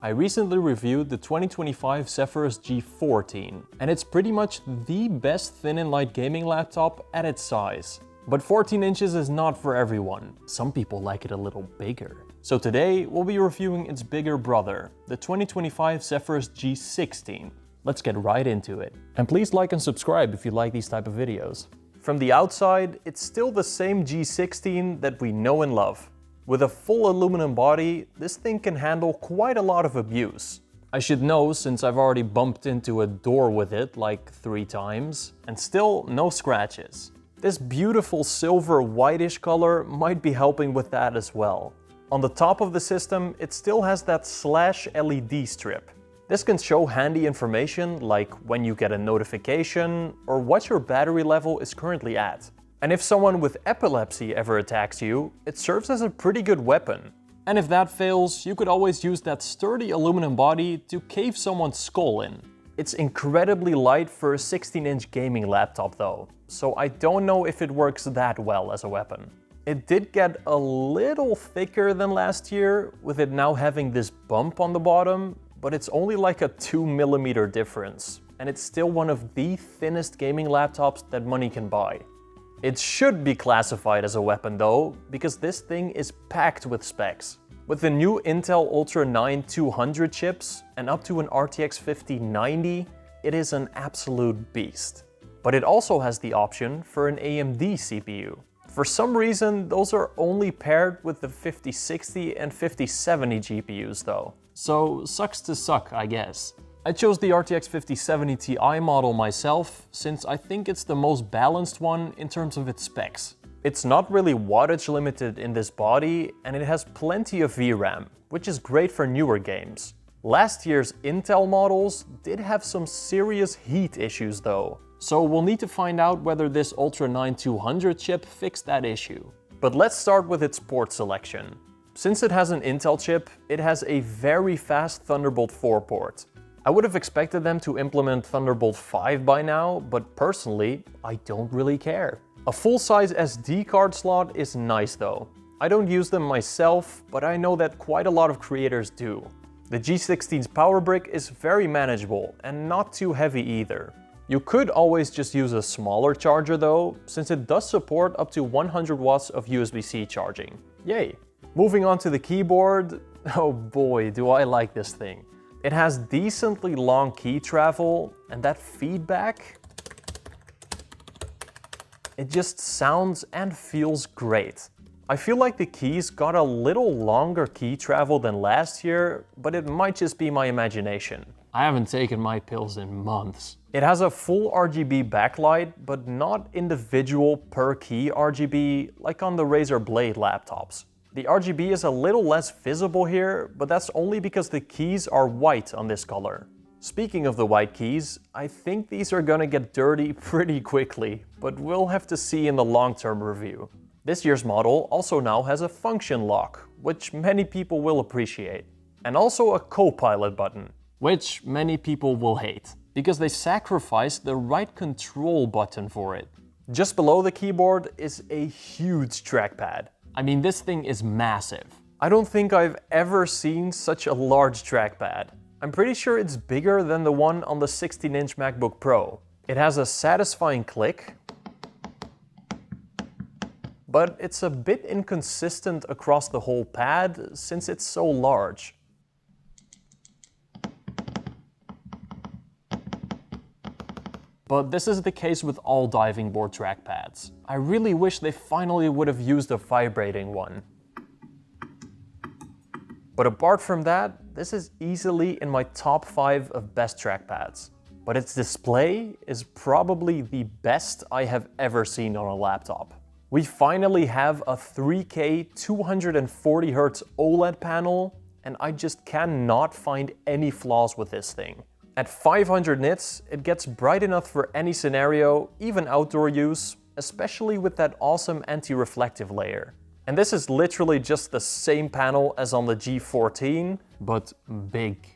I recently reviewed the 2025 Zephyrus G14, and it's pretty much the best thin and light gaming laptop at its size. But 14 inches is not for everyone. Some people like it a little bigger. So today we'll be reviewing its bigger brother, the 2025 Zephyrus G16. Let's get right into it. And please like and subscribe if you like these type of videos. From the outside, it's still the same G16 that we know and love. With a full aluminum body, this thing can handle quite a lot of abuse. I should know since I've already bumped into a door with it like 3 times, and still no scratches. This beautiful silver whitish color might be helping with that as well. On the top of the system, it still has that slash LED strip. This can show handy information like when you get a notification or what your battery level is currently at. And if someone with epilepsy ever attacks you, it serves as a pretty good weapon. And if that fails, you could always use that sturdy aluminum body to cave someone's skull in. It's incredibly light for a 16-inch gaming laptop though, so I don't know if it works that well as a weapon. It did get a little thicker than last year, with it now having this bump on the bottom, but it's only like a 2mm difference, and it's still one of the thinnest gaming laptops that money can buy. It should be classified as a weapon though, because this thing is packed with specs. With the new Intel Ultra 9 200 chips and up to an RTX 5090, it is an absolute beast. But it also has the option for an AMD CPU. For some reason, those are only paired with the 5060 and 5070 GPUs though. So sucks to suck, I guess. I chose the RTX 5070 Ti model myself, since I think it's the most balanced one in terms of its specs. It's not really wattage limited in this body, and it has plenty of VRAM, which is great for newer games. Last year's Intel models did have some serious heat issues though, so we'll need to find out whether this Ultra 9 200 chip fixed that issue. But let's start with its port selection. Since it has an Intel chip, it has a very fast Thunderbolt 4 port. I would have expected them to implement Thunderbolt 5 by now, but personally, I don't really care. A full-size SD card slot is nice though. I don't use them myself, but I know that quite a lot of creators do. The G16's power brick is very manageable and not too heavy either. You could always just use a smaller charger though, since it does support up to 100 watts of USB-C charging. Yay! Moving on to the keyboard, oh boy do I like this thing. It has decently long key travel, and that feedback, it just sounds and feels great. I feel like the keys got a little longer key travel than last year, but it might just be my imagination. I haven't taken my pills in months. It has a full RGB backlight, but not individual per key RGB like on the Razer Blade laptops. The RGB is a little less visible here, but that's only because the keys are white on this color. Speaking of the white keys, I think these are gonna get dirty pretty quickly, but we'll have to see in the long-term review. This year's model also now has a function lock, which many people will appreciate. And also a co-pilot button, which many people will hate, because they sacrificed the right control button for it. Just below the keyboard is a huge trackpad. I mean, this thing is massive. I don't think I've ever seen such a large trackpad. I'm pretty sure it's bigger than the one on the 16-inch MacBook Pro. It has a satisfying click, but it's a bit inconsistent across the whole pad since it's so large. But this is the case with all diving board trackpads. I really wish they finally would have used a vibrating one. But apart from that, this is easily in my top 5 of best trackpads. But its display is probably the best I have ever seen on a laptop. We finally have a 3K 240Hz OLED panel, and I just cannot find any flaws with this thing. At 500 nits, it gets bright enough for any scenario, even outdoor use, especially with that awesome anti-reflective layer. And this is literally just the same panel as on the G14, but big.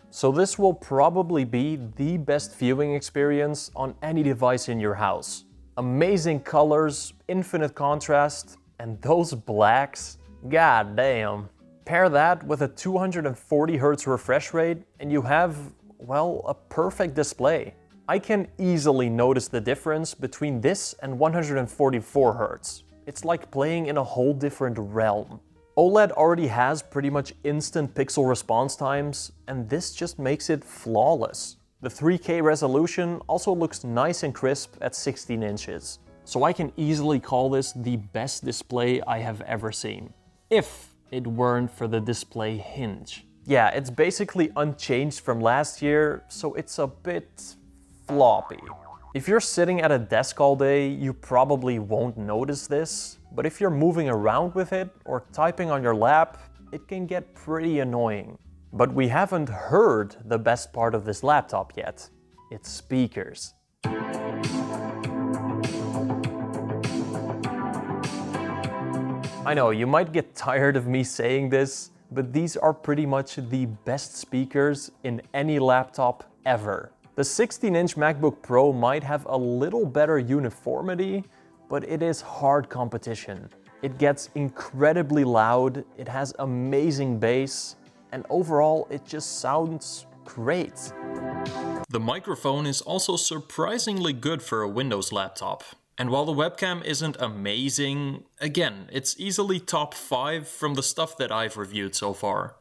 So this will probably be the best viewing experience on any device in your house. Amazing colors, infinite contrast, and those blacks, god damn. Pair that with a 240Hz refresh rate and you have, well, a perfect display. I can easily notice the difference between this and 144Hz. It's like playing in a whole different realm. OLED already has pretty much instant pixel response times, and this just makes it flawless. The 3K resolution also looks nice and crisp at 16 inches. So I can easily call this the best display I have ever seen. If it weren't for the display hinge. Yeah, it's basically unchanged from last year, so it's a bit floppy. If you're sitting at a desk all day, you probably won't notice this, but if you're moving around with it or typing on your lap, it can get pretty annoying. But we haven't heard the best part of this laptop yet. Its speakers. I know, you might get tired of me saying this, but these are pretty much the best speakers in any laptop ever. The 16-inch MacBook Pro might have a little better uniformity, but it is hard competition. It gets incredibly loud, it has amazing bass, and overall it just sounds great. The microphone is also surprisingly good for a Windows laptop. And while the webcam isn't amazing, again, it's easily top 5 from the stuff that I've reviewed so far.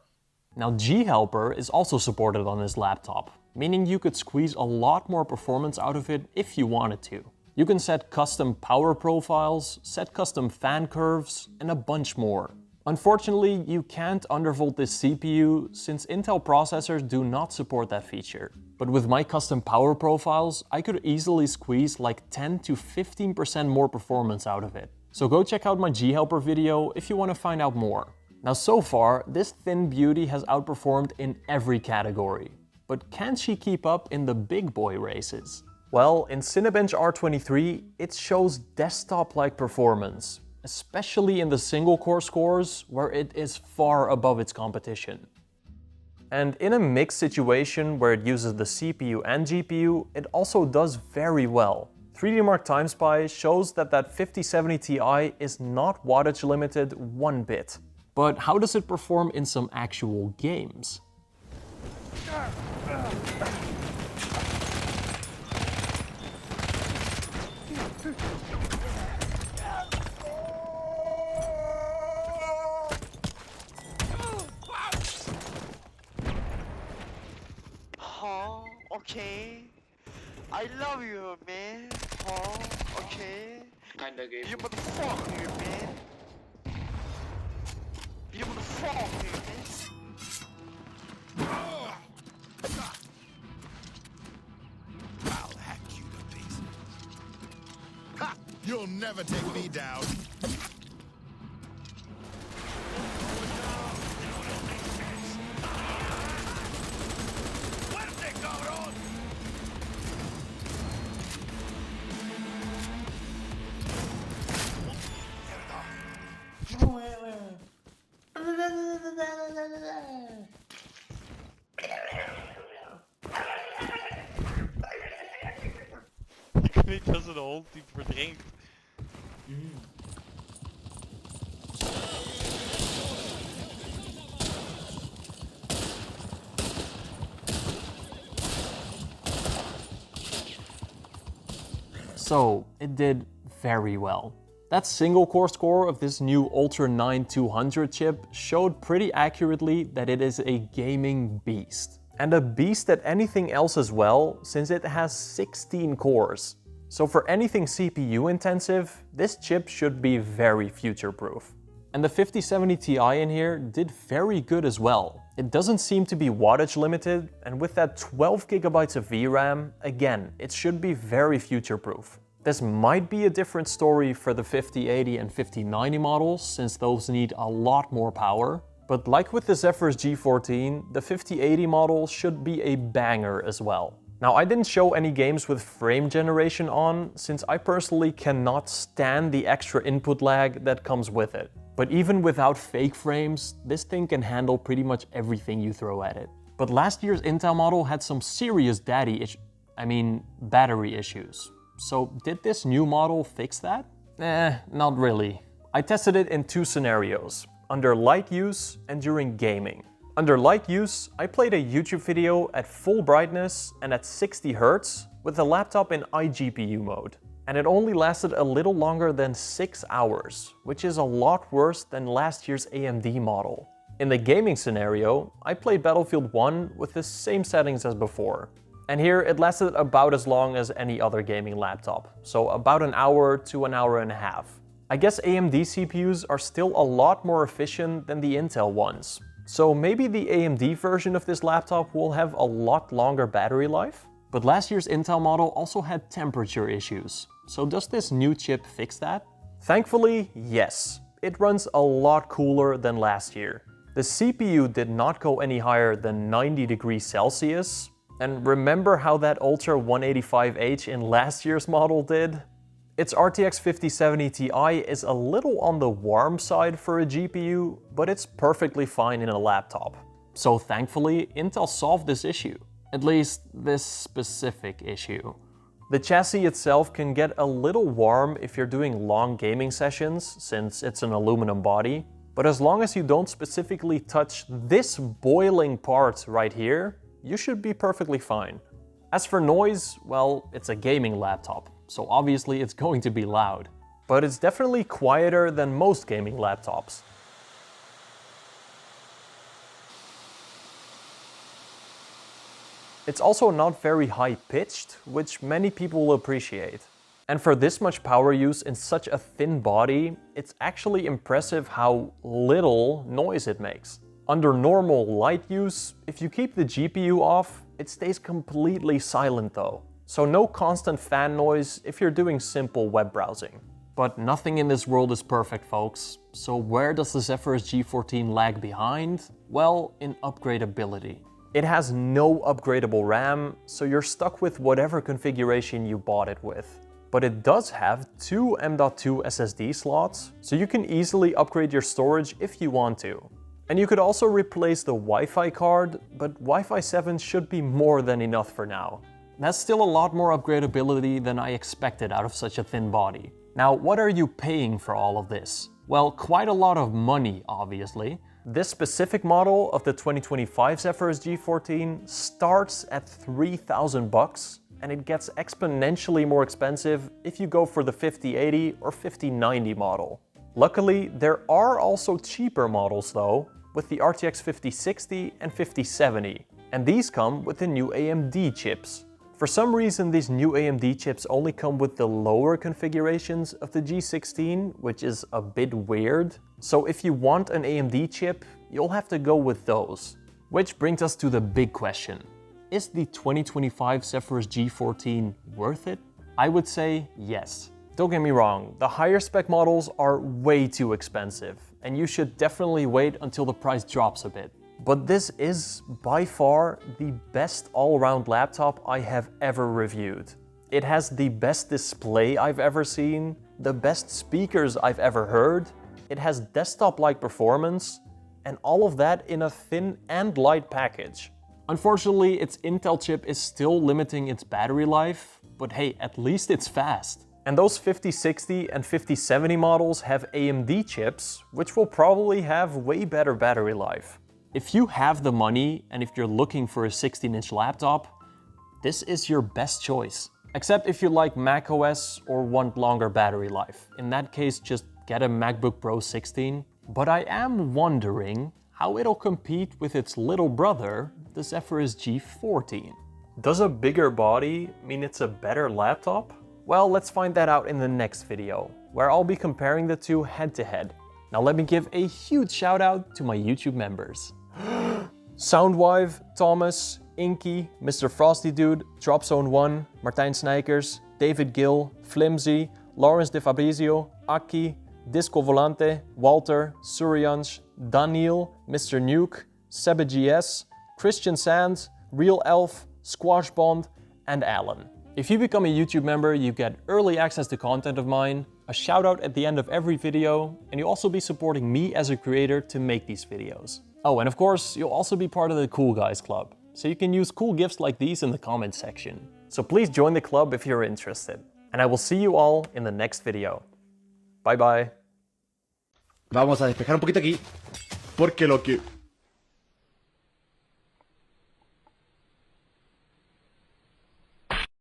Now G-Helper is also supported on this laptop, meaning you could squeeze a lot more performance out of it if you wanted to. You can set custom power profiles, set custom fan curves, and a bunch more. Unfortunately, you can't undervolt this CPU since Intel processors do not support that feature. But with my custom power profiles, I could easily squeeze like 10 to 15% more performance out of it. So go check out my G-Helper video if you want to find out more. Now so far, this thin beauty has outperformed in every category. But can she keep up in the big boy races? Well, in Cinebench R23, it shows desktop-like performance, especially in the single-core scores, where it is far above its competition. And in a mixed situation where it uses the CPU and GPU, it also does very well. 3DMark TimeSpy shows that 5070 Ti is not wattage limited one bit. But how does it perform in some actual games? Okay. I love you, man. Oh, okay. Kinda game. You motherfucker, man. You motherfucker, man. I'll hack you to pieces. Ha! You'll never take me down. Ik weet dat ze de hond die verdrinkt. So, it did very well. That single core score of this new Ultra 9 200 chip showed pretty accurately that it is a gaming beast. And a beast at anything else as well, since it has 16 cores. So for anything CPU intensive, this chip should be very future-proof. And the 5070 Ti in here did very good as well. It doesn't seem to be wattage limited, and with that 12 GB of VRAM, again, it should be very future-proof. This might be a different story for the 5080 and 5090 models, since those need a lot more power. But like with the Zephyrus G14, the 5080 model should be a banger as well. Now, I didn't show any games with frame generation on, since I personally cannot stand the extra input lag that comes with it. But even without fake frames, this thing can handle pretty much everything you throw at it. But last year's Intel model had some serious battery issues. So did this new model fix that? Not really. I tested it in two scenarios. under light use, and during gaming. Under light use, I played a YouTube video at full brightness and at 60 Hz with the laptop in iGPU mode. And it only lasted a little longer than 6 hours, which is a lot worse than last year's AMD model. In the gaming scenario, I played Battlefield 1 with the same settings as before. And here it lasted about as long as any other gaming laptop, so about an hour to an hour and a half. I guess AMD CPUs are still a lot more efficient than the Intel ones, so maybe the AMD version of this laptop will have a lot longer battery life? But last year's Intel model also had temperature issues, so does this new chip fix that? Thankfully, yes. It runs a lot cooler than last year. The CPU did not go any higher than 90 degrees Celsius, and remember how that Ultra 185H in last year's model did? Its RTX 5070 Ti is a little on the warm side for a GPU, but it's perfectly fine in a laptop. So thankfully, Intel solved this issue. At least this specific issue. The chassis itself can get a little warm if you're doing long gaming sessions, since it's an aluminum body, but as long as you don't specifically touch this boiling part right here, you should be perfectly fine. As for noise, well, it's a gaming laptop, so obviously it's going to be loud. But it's definitely quieter than most gaming laptops. It's also not very high-pitched, which many people will appreciate. And for this much power use in such a thin body, it's actually impressive how little noise it makes. Under normal light use, if you keep the GPU off, it stays completely silent though. So no constant fan noise if you're doing simple web browsing. But nothing in this world is perfect, folks. So where does the Zephyrus G14 lag behind? Well, in upgradeability. It has no upgradable RAM, so you're stuck with whatever configuration you bought it with. But it does have 2 M.2 SSD slots, so you can easily upgrade your storage if you want to. And you could also replace the Wi-Fi card, but Wi-Fi 7 should be more than enough for now. That's still a lot more upgradeability than I expected out of such a thin body. Now, what are you paying for all of this? Well, quite a lot of money, obviously. This specific model of the 2025 Zephyrus G14 starts at $3,000, and it gets exponentially more expensive if you go for the 5080 or 5090 model. Luckily, there are also cheaper models though, with the RTX 5060 and 5070, and these come with the new AMD chips. For some reason, these new AMD chips only come with the lower configurations of the G16, which is a bit weird. So if you want an AMD chip, you'll have to go with those. Which brings us to the big question. Is the 2025 Zephyrus G14 worth it? I would say yes. Don't get me wrong, the higher spec models are way too expensive, and you should definitely wait until the price drops a bit. But this is by far the best all-around laptop I have ever reviewed. It has the best display I've ever seen, the best speakers I've ever heard, it has desktop-like performance, and all of that in a thin and light package. Unfortunately, its Intel chip is still limiting its battery life, but hey, at least it's fast. And those 5060 and 5070 models have AMD chips, which will probably have way better battery life. If you have the money and if you're looking for a 16-inch laptop, this is your best choice. Except if you like macOS or want longer battery life. In that case, just get a MacBook Pro 16. But I am wondering how it'll compete with its little brother, the Zephyrus G14. Does a bigger body mean it's a better laptop? Well, let's find that out in the next video, where I'll be comparing the two head to head. Now let me give a huge shout out to my YouTube members. Soundwive, Thomas, Inky, Mr. Frosty Dude, Dropzone1, Martijn Snijkers, David Gill, Flimsy, Lawrence De Fabrizio, Aki, Disco Volante, Walter, Suryansh, Daniel, Mr. Nuke, SebaGS, Christian Sands, Real Elf, Squash Bond, and Alan. If you become a YouTube member, you get early access to content of mine, a shout out at the end of every video, and you'll also be supporting me as a creator to make these videos. Oh, and of course, you'll also be part of the Cool Guys Club, so you can use cool gifts like these in the comments section. So please join the club if you're interested. And I will see you all in the next video. Bye bye. Vamos a despejar un poquito aquí. Porque lo que